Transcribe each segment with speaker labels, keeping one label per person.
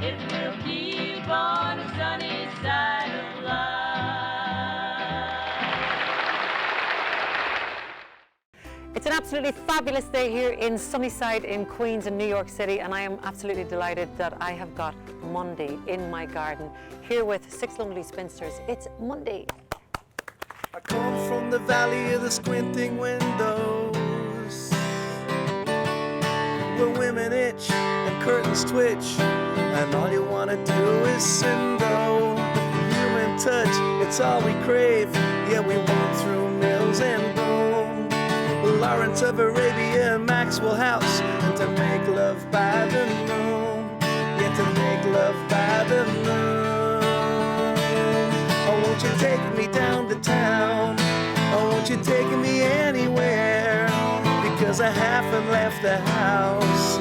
Speaker 1: It will keep on a sunny side of life.
Speaker 2: It's an absolutely fabulous day here in Sunnyside in Queens in New York City, and I am absolutely delighted that I have got Mundy in my garden here with 6 lonely spinsters. It's Mundy.
Speaker 3: I come from the valley of the squinting windows, where women itch and curtains twitch, and all you wanna do is sindow. Human touch, it's all we crave. Yeah, we walk through mills and boom. Lawrence of Arabia and Maxwell House, and to make love by the moon. Yeah, to make love by the moon. Oh, won't you take me down to town? Oh, won't you take me anywhere? Because I haven't left the house,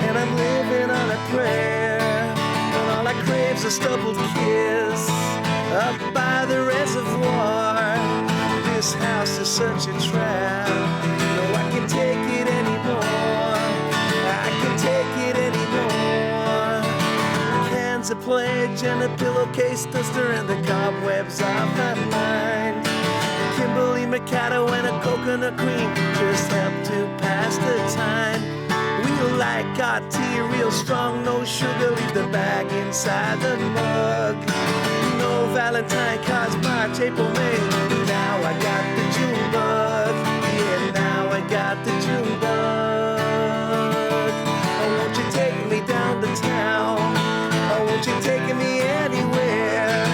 Speaker 3: and I'm living on a prayer. And all I crave's a stubbled kiss up by the reservoir. This house is such a trap. No, I can't take it anymore. I can't take it anymore. Cans of pledge and a pillowcase duster and the cobwebs of my mind. Kimberly Mikado and a coconut cream just help to pass the time. We like our tea real strong, no sugar, leave the bag inside the mug. No Valentine cards, March, April, May. Now I got the June bug. Yeah, now I got the June bug. Oh, won't you take me down to town? Oh, won't you take me anywhere?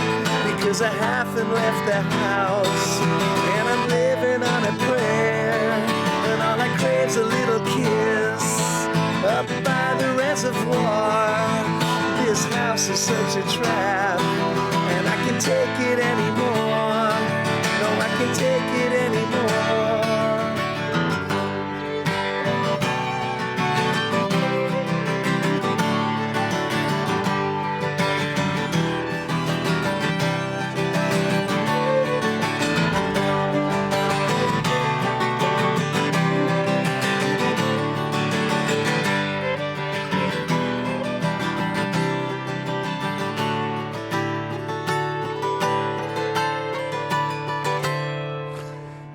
Speaker 3: Because I haven't left the house, and I'm living on a prayer. And all I crave's a little kiss up by the reservoir. This house is such a trap, and I can't take it anymore. No, I can't take it anymore.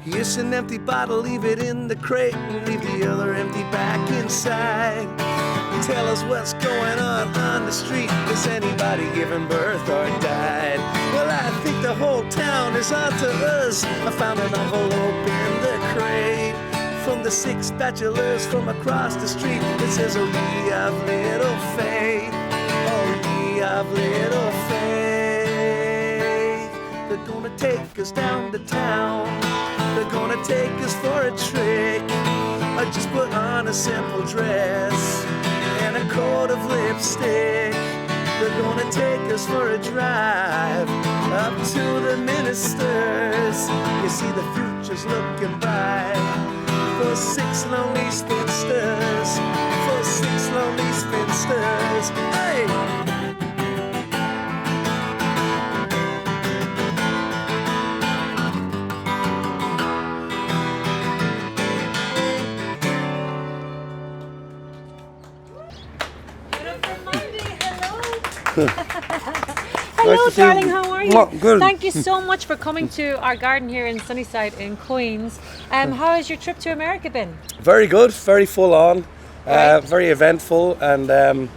Speaker 3: Here's an empty bottle, leave it in the crate, and leave the other empty back inside. Tell us what's going on the street. Is anybody giving birth or died? Well, I think the whole town is onto us. I found an envelope in the crate from the 6 bachelors from across the street. It says, oh, ye of little faith, oh, ye of little faith. They're gonna take us down to town. They're gonna take us for a trick. I just put on a simple dress and a coat of lipstick. They're gonna take us for a drive up to the ministers. You see the future's looking bright for 6 lonely spinsters, for 6 lonely spinsters. Hey!
Speaker 2: Hello,
Speaker 4: Nice to see you.
Speaker 2: darling, how are you?
Speaker 4: Well, good.
Speaker 2: Thank you so much for coming to our garden here in Sunnyside in Queens. How has your trip to America been?
Speaker 4: Very good, very full on,
Speaker 2: Right.
Speaker 4: very eventful and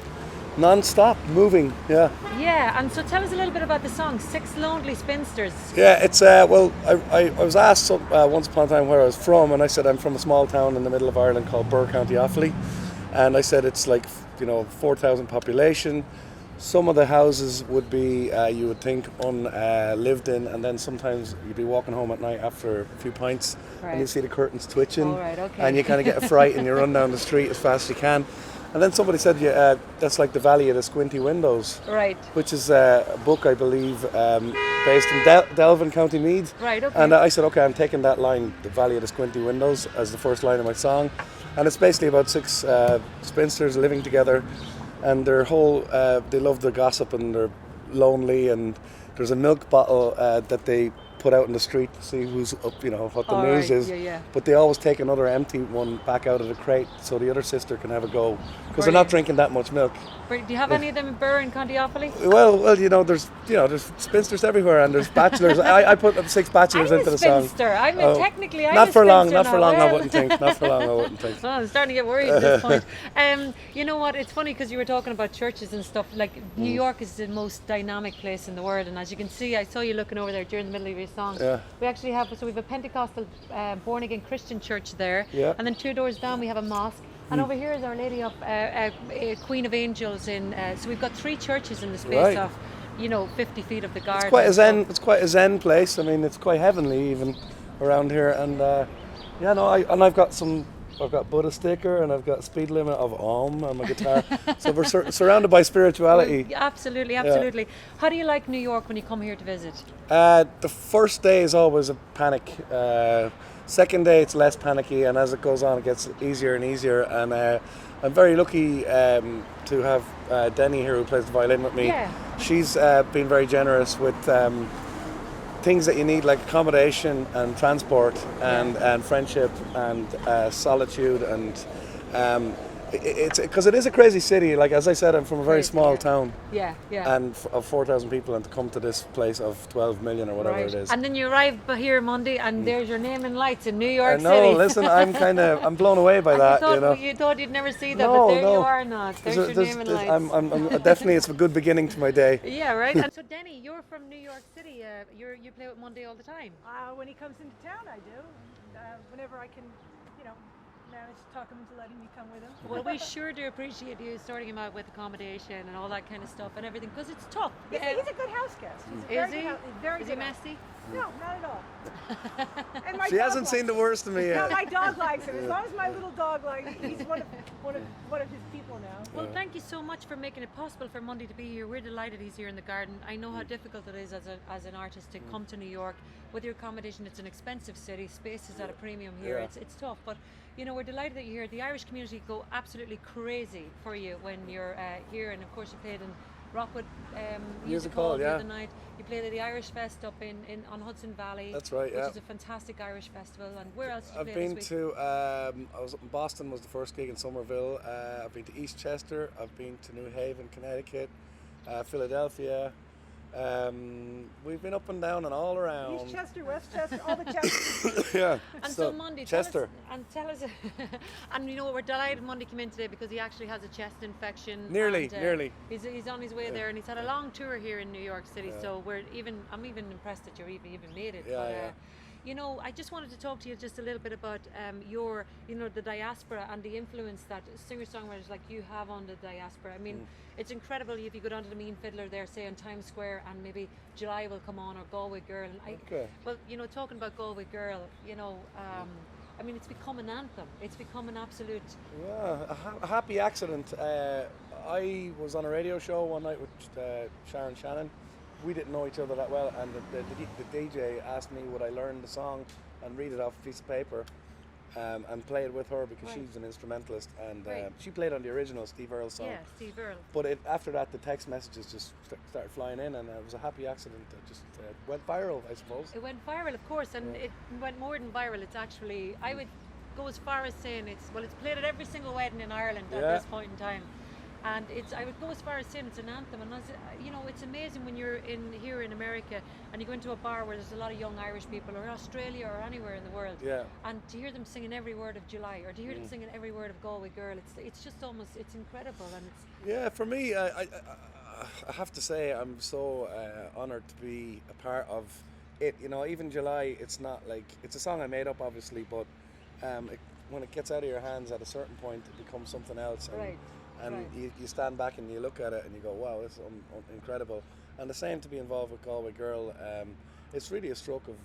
Speaker 4: non-stop moving. Yeah,
Speaker 2: Yeah, and so tell us a little bit about the song, 6 Lonely Spinsters.
Speaker 4: yeah. It's well, I was asked once upon a time where I was from, and I said I'm from a small town in the middle of Ireland called Birr, County Offaly, and I said it's like 4,000 population. Some of the houses would be, you would think, unlived in, and then sometimes you'd be walking home at night after a few pints,
Speaker 2: Right.
Speaker 4: and you see the curtains twitching,
Speaker 2: All right, okay.
Speaker 4: and you kind of get a fright, and you run down the street as fast as you can. And then somebody said, yeah, that's like the Valley of the Squinty Windows,
Speaker 2: Right,
Speaker 4: which is a book, I believe, based in Delvin, County Meath.
Speaker 2: right, okay.
Speaker 4: And I said, okay, I'm taking that line, the Valley of the Squinty Windows, as the first line of my song. And it's basically about 6 spinsters living together, and their whole, they love the gossip and they're lonely, and there's a milk bottle that they put out in the street to see who's up, what the
Speaker 2: All
Speaker 4: news
Speaker 2: right,
Speaker 4: is.
Speaker 2: yeah, yeah.
Speaker 4: But they always take another empty one back out of the crate so the other sister can have a go, because they're not drinking that much milk.
Speaker 2: Do you have any of them in Burr and County Offaly?
Speaker 4: Well, there's spinsters everywhere, and there's bachelors. I put 6 bachelors into the song.
Speaker 2: Spinster. Technically, I'm
Speaker 4: not
Speaker 2: a
Speaker 4: for long.
Speaker 2: spinster
Speaker 4: Not for
Speaker 2: now.
Speaker 4: long. I
Speaker 2: Well.
Speaker 4: wouldn't think. Not for long. I wouldn't think.
Speaker 2: Well, I'm starting to get worried at this point. You know what? It's funny because you were talking about churches and stuff. Like New York is the most dynamic place in the world, and as you can see, I saw you looking over there during the middle of your song.
Speaker 4: Yeah.
Speaker 2: We actually have we have a Pentecostal born again Christian church there,
Speaker 4: Yeah.
Speaker 2: and then 2 doors down we have a mosque. And over here is Our Lady of Queen of Angels. So we've got 3 churches in the space
Speaker 4: Right.
Speaker 2: of 50 feet of the garden.
Speaker 4: It's quite a zen place. I mean, it's quite heavenly even around here. And I've got Buddha sticker, and I've got speed limit of Om on my guitar. So we're surrounded by spirituality.
Speaker 2: Absolutely, absolutely. Yeah. How do you like New York when you come here to visit?
Speaker 4: The first day is always a panic. Second day it's less panicky, and as it goes on it gets easier and easier. And I'm very lucky to have Denny here, who plays the violin with me.
Speaker 2: Yeah.
Speaker 4: She's been very generous with things that you need, like accommodation and transport and friendship and solitude, and it's because it is a crazy city. Like, as I said, I'm from a very small town.
Speaker 2: Yeah, yeah.
Speaker 4: And of 4,000 people, and to come to this place of 12 million or whatever it is.
Speaker 2: And then you arrive here Monday, and there's your name in lights in New York City.
Speaker 4: No, listen, I'm blown away by that.
Speaker 2: You thought you'd never see that,
Speaker 4: No,
Speaker 2: but there
Speaker 4: no.
Speaker 2: you are not. There's your name in lights.
Speaker 4: I'm definitely, it's a good beginning to my day.
Speaker 2: Yeah, right. And so, Denny, you're from New York City. You play with Mundy all the time.
Speaker 5: When he comes into town, I do. Whenever I can, manage to talk him into letting me come with him.
Speaker 2: Well, we sure do appreciate you sorting him out with accommodation and all that kind of stuff and everything, because it's tough.
Speaker 5: He's a good house guest.
Speaker 2: Is he?
Speaker 5: Very
Speaker 2: Is he
Speaker 5: good
Speaker 2: messy?
Speaker 5: No, not at all. And my
Speaker 4: She
Speaker 5: dog
Speaker 4: hasn't
Speaker 5: likes
Speaker 4: seen the
Speaker 5: him.
Speaker 4: worst of me
Speaker 5: No,
Speaker 4: yet.
Speaker 5: my dog likes him. As long as my little dog likes him, he's one of his people now.
Speaker 2: Well, thank you so much for making it possible for Mundy to be here. We're delighted he's here in the garden. I know how difficult it is as an artist to come to New York. With your accommodation, it's an expensive city. Space is at a premium here.
Speaker 4: Yeah.
Speaker 2: It's tough, but we're delighted that you're here. The Irish community go absolutely crazy for you when you're here, and of course you played in Rockwood Music Hall the other night. You played at the Irish Fest up on Hudson Valley.
Speaker 4: That's right, yeah.
Speaker 2: Which is a fantastic Irish festival. And where else did you
Speaker 4: I've
Speaker 2: play
Speaker 4: been
Speaker 2: this week?
Speaker 4: to, I was up in Boston, was the first gig in Somerville. I've been to Eastchester, I've been to New Haven, Connecticut, Philadelphia. We've been up and down and all around.
Speaker 5: Eastchester, Westchester, all the Chesters.
Speaker 4: Yeah.
Speaker 2: And so Mundy,
Speaker 4: Chester.
Speaker 2: tell us, and we're delighted Mundy came in today because he actually has a chest infection.
Speaker 4: Nearly.
Speaker 2: He's on his way there, and he's had a long tour here in New York City.
Speaker 4: Yeah.
Speaker 2: So I'm even impressed that you're even made it.
Speaker 4: Yeah,
Speaker 2: but,
Speaker 4: yeah.
Speaker 2: I just wanted to talk to you just a little bit about your, the diaspora and the influence that singer-songwriters like you have on the diaspora. I mean, it's incredible if you go down to the Mean Fiddler there, say on Times Square, and maybe July will come on, or Galway Girl. And talking about Galway Girl, I mean, it's become an anthem. It's become an absolute...
Speaker 4: Yeah, a happy accident. I was on a radio show one night with Sharon Shannon. We didn't know each other that well, and the DJ asked me would I learn the song and read it off a piece of paper and play it with her, because she's an instrumentalist, and she played on the original Steve Earle song.
Speaker 2: Yeah, Steve Earle.
Speaker 4: But after that, the text messages just started flying in, and it was a happy accident that just went viral, I suppose.
Speaker 2: It went viral, of course, and it went more than viral. It's actually, I would go as far as saying it's played at every single wedding in Ireland at this point in time. And I would go as far as saying it's an anthem, and it's amazing when you're here in America and you go into a bar where there's a lot of young Irish people, or Australia, or anywhere in the world, and to hear them singing every word of July, or to hear them singing every word of Galway Girl, it's just almost, it's incredible. And
Speaker 4: for me, I have to say I'm so honoured to be a part of it. Even July, it's not like, it's a song I made up, obviously, but when it gets out of your hands at a certain point, it becomes something else. And you stand back and you look at it and you go, wow, this is incredible. And the same to be involved with Galway Girl. It's really a stroke of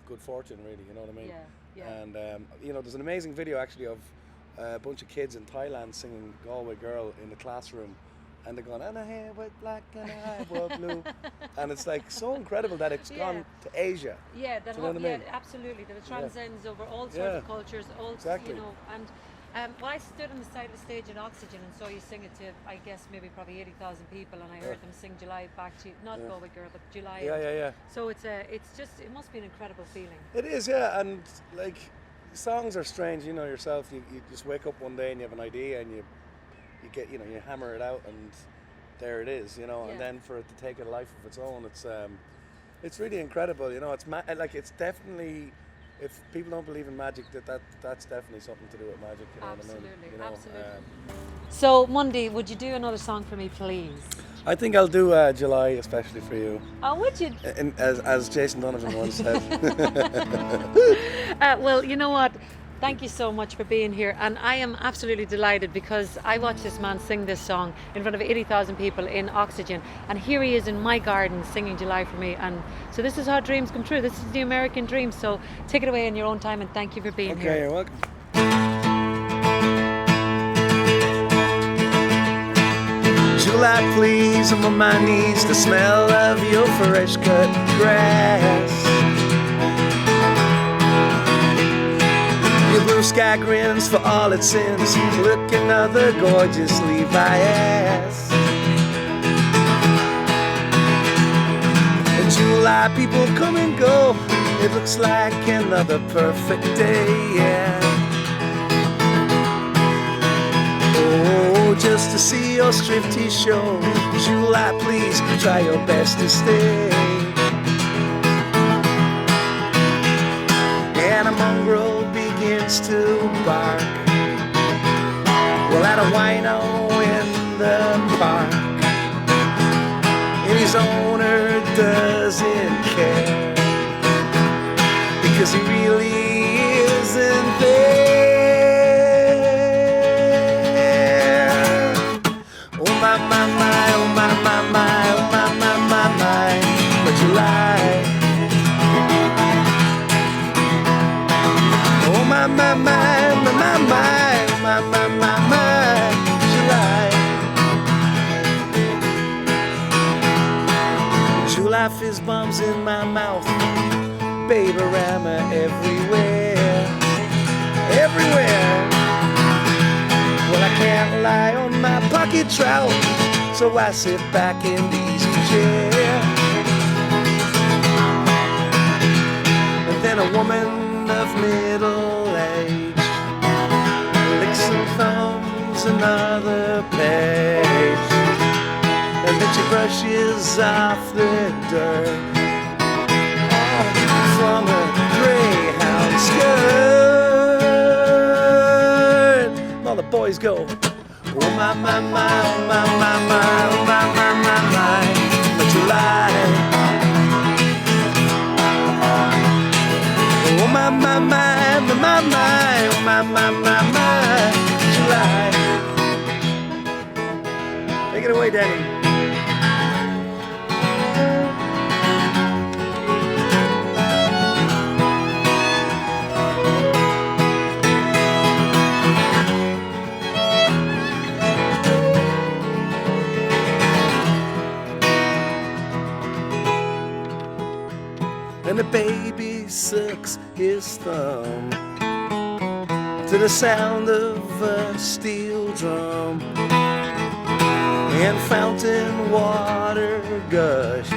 Speaker 4: good fortune, really, you know what I mean?
Speaker 2: Yeah.
Speaker 4: And there's an amazing video actually of a bunch of kids in Thailand singing Galway Girl in the classroom, and they're going, and a hair was black and a eye was blue. And it's like so incredible that it's gone to Asia.
Speaker 2: Yeah,
Speaker 4: that
Speaker 2: absolutely. That it transcends over all sorts of cultures,
Speaker 4: exactly.
Speaker 2: And I stood on the side of the stage at Oxygen and saw you sing it to, I guess, maybe probably 80,000 people, and I heard them sing July back to you, not Galway Girl, but July.
Speaker 4: Yeah.
Speaker 2: So it's just, it must be an incredible feeling.
Speaker 4: It is, yeah, and like, songs are strange, yourself, you just wake up one day and you have an idea and you you get, you know, you hammer it out and there it is, you know.
Speaker 2: Yeah.
Speaker 4: And then for it to take a life of its own, it's really incredible, you know. Like it's definitely, if people don't believe in magic, that's definitely something to do with magic. You know
Speaker 2: Absolutely,
Speaker 4: what I mean? You know,
Speaker 2: absolutely. So, Mundy, would you do another song for me, please?
Speaker 4: I think I'll do July, especially for you.
Speaker 2: Oh, would you?
Speaker 4: As Jason Donovan once said.
Speaker 2: Well, you know what? Thank you so much for being here, and I am absolutely delighted because I watched this man sing this song in front of 80,000 people in Oxygen, and here he is in my garden singing July for me. And so this is how dreams come true. This is the American dream. So take it away in your own time, and thank you for being here.
Speaker 4: Okay, you're welcome.
Speaker 3: July, please, I'm on my knees. The smell of your fresh cut grass. Your blue sky grins for all its sins. Look, another gorgeous Levi ass. In July, people come and go. It looks like another perfect day, yeah. Oh, just to see your striptease show. July, please try your best to stay. And a mongrel begins to bark. Well, at a wino in the park, and his owner doesn't care because he really isn't there. Oh my, my, my, oh my, my, my, oh my, my, my, my, but July. Oh my, my, my, my, my, my, my, my, my, July. July fizz bombs in my mouth, baby-rama everywhere, everywhere. Well, I can't lie on my pocket trout, so I sit back in the easy chair. And then a woman of middle age licks some thumbs, another page, and then she brushes off the dirt from a greyhound skirt. And all the boys go, oh my, my, my, oh my, my, my, oh my, my, my, my, but July. Oh my, my, my, my, my, my, oh my, my, my, my, July. Take it away, Danny. And the baby sucks his thumb to the sound of a steel drum, and fountain water gush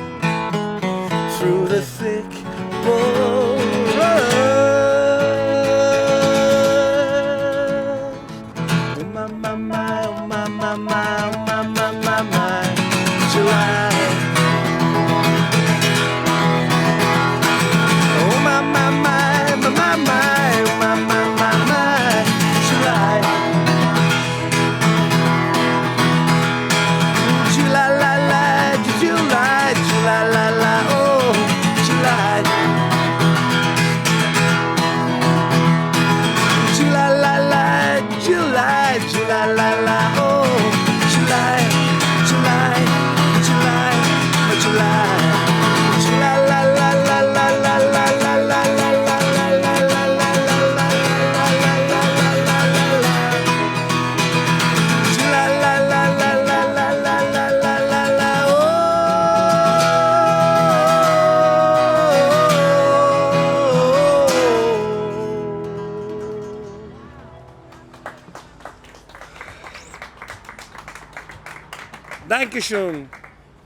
Speaker 3: through the thick bulrush. Oh my, my, my, oh my, my, my, oh my, my, my, my, July.
Speaker 4: Dankeschön.